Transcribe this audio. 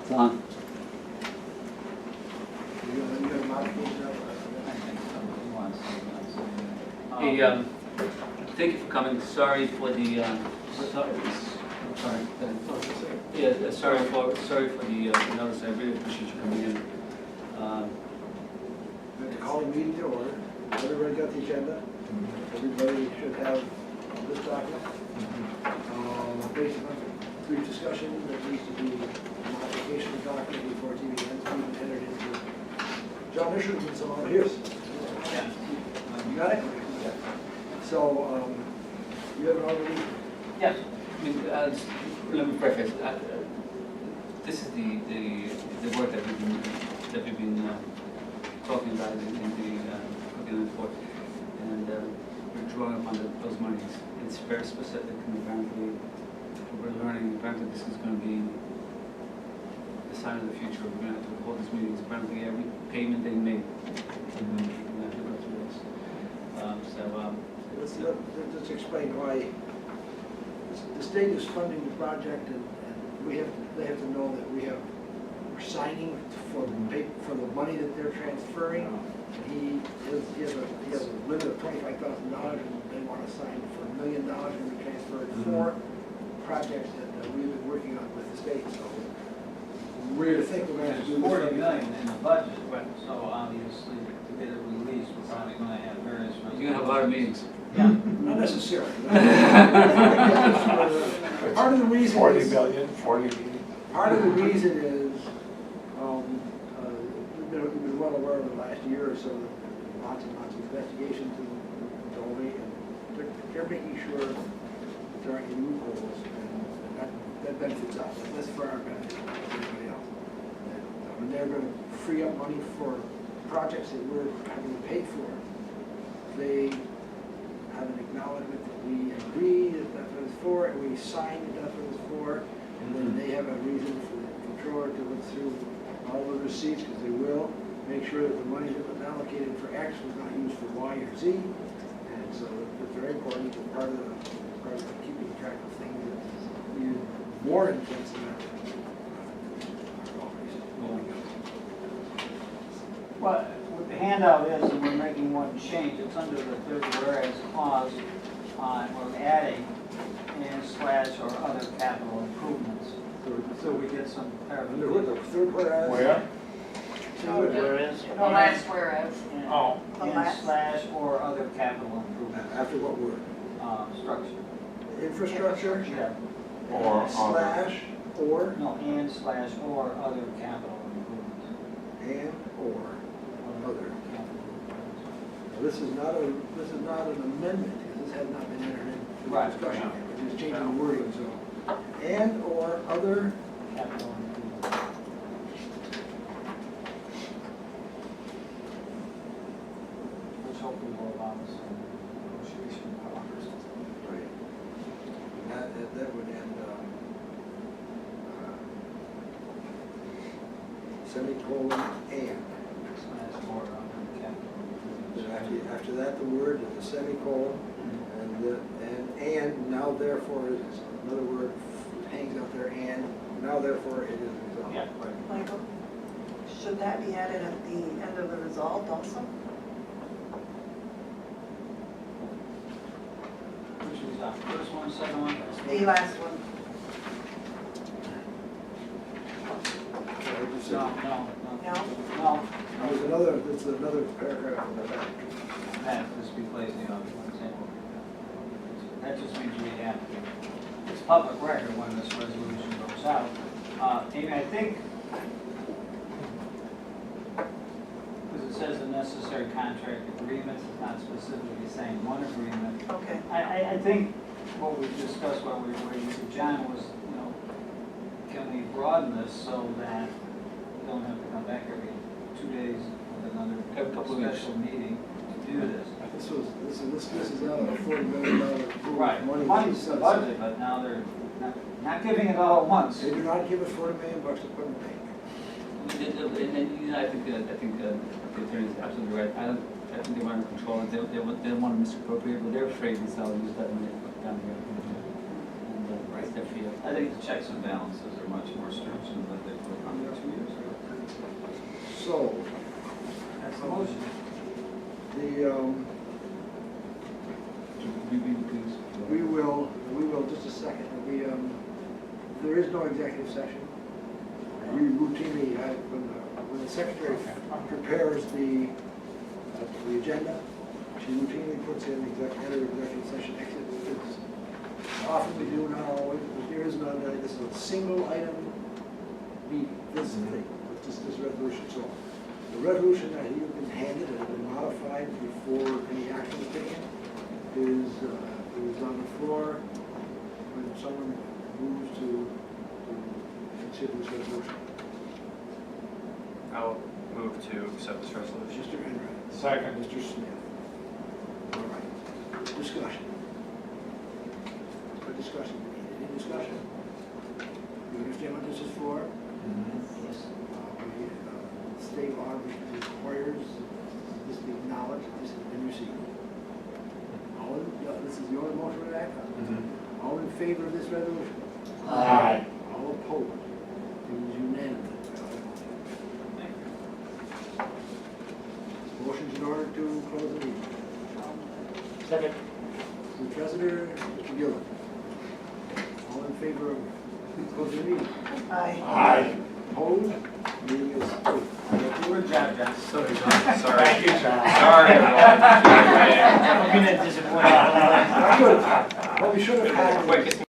Don? You got a modification of Hey, thank you for coming. Sorry for the, sorry. Yeah, sorry for the notice. I really appreciate you coming in. We have to call the meeting to order. Everybody got the agenda? Everybody should have this document. Based on brief discussion, there needs to be a modification of the document before it's even entered into. John, there should have been some on here. Yeah. You got it? Yeah. So, you have it already? Yes. I mean, let me preface. This is the work that we've been talking about in the cooking report, and we're drawing upon those monies. It's very specific, and apparently we're learning. Apparently, this is going to be the sign of the future. We're going to have to hold these meetings. Apparently, every payment they make, we're going to have to go through this. Let's explain why the state is funding the project, and they have to know that we're signing for the money that they're transferring. He has a limit of $25,000, and they want to sign for $1 million and we transferred for projects that we've been working on with the state. So we're to think we're going to do There's 40 this. million in the budget, so obviously to get it released, we're probably going to have various. You're going to have a lot of meetings. Yeah. Not necessarily. Part of the reason 40 is, million, 40 million. part of the reason is, we've been well aware of the last year or so, lots and lots of investigations and Dolby, and they're making sure that there aren't any loopholes, and that benefits us. That's for our benefit, not everybody else. And they're going to free up money for projects that we're having to pay for. They have an acknowledgement that we agree that that's what it's for, and we sign that that's what it's for, and then they have a reason for the controller to look through all the receipts, because they will make sure that the money that was allocated for X was not used for Y or Z, and so it's very important that part of keeping track of things is even more intense than that. Well, what the handout is, and we're making one change, it's under the third whereas clause on, we're adding and/or other capital improvements. So we get some Under what, clarification. the third whereas? Where? Whereas? The last whereas. Oh. And/or other capital improvements, After what word? structure. Infrastructure? Yeah. Or Slash, or, No, and/or other capital improvements. and, or, other. Capital improvements. Now, this is not an amendment, because this has not been entered into Right. discussion yet. We're just changing the wording, so. And, or, other, Capital improvements. Which hopefully will allow us some negotiation powers. right. That would end, semicolon, and. Slash or other capital Then improvements. after that, the word is a semicolon, and now therefore is another word hangs out there, and now therefore it is resolved. Yeah, right. Michael, should that be added at the end of the resolved also? Which is the first one, second one? The last one. So I just said- No. No? No, There's another paragraph in the back. that just replacing the other one, same one. That just means we have, it's public record when this resolution goes out. Amy, I think, because it says the necessary contract agreements, it's not specifically saying one agreement. Okay. I think what we discussed while we were waiting for John was, can we broaden this so that we don't have to come back every 2 days with another Every couple of weeks. special meeting to do this? This is not a $40 million Right, money. money's the budget, but now they're not giving it all at once. They do not give us $40 million to put in the bank. And I think the attorney is absolutely right. I think they want to control it. They don't want to misappropriate, but they're afraid they'll use that money down here. And that's their fear. I think the checks and balances are much more stringent than they put on the So, That's the motion. we will, just a second, there is no executive session. We routinely, when the secretary prepares the agenda, she routinely puts in executive session exit. Often we do, not always, but there is none, this is a single item meeting, this thing, this resolution. So the resolution that you've been handed and has been modified before any action is taken is on the floor when someone moves to consider this resolution. I'll move to accept this resolution. Mr. Enright. Second. Mr. Smith. All right. Discussion. What discussion? Any discussion? You understand what this is for? Yes. State law requires this to be acknowledged, this has been received. This is the only motion to act on. All in favor of this resolution? Aye. All opposed? It is unanimous. Motion's in order to close the meeting. Second. Mr. Treasurer, Mr. Gillen. All in favor of closing the meeting? Aye. Aye. Opposed? Meeting is approved. Good job, John. Sorry, John. Sorry. Thank you, John. Sorry, everyone. I'm gonna disappoint you. Well, we should have had. Quickest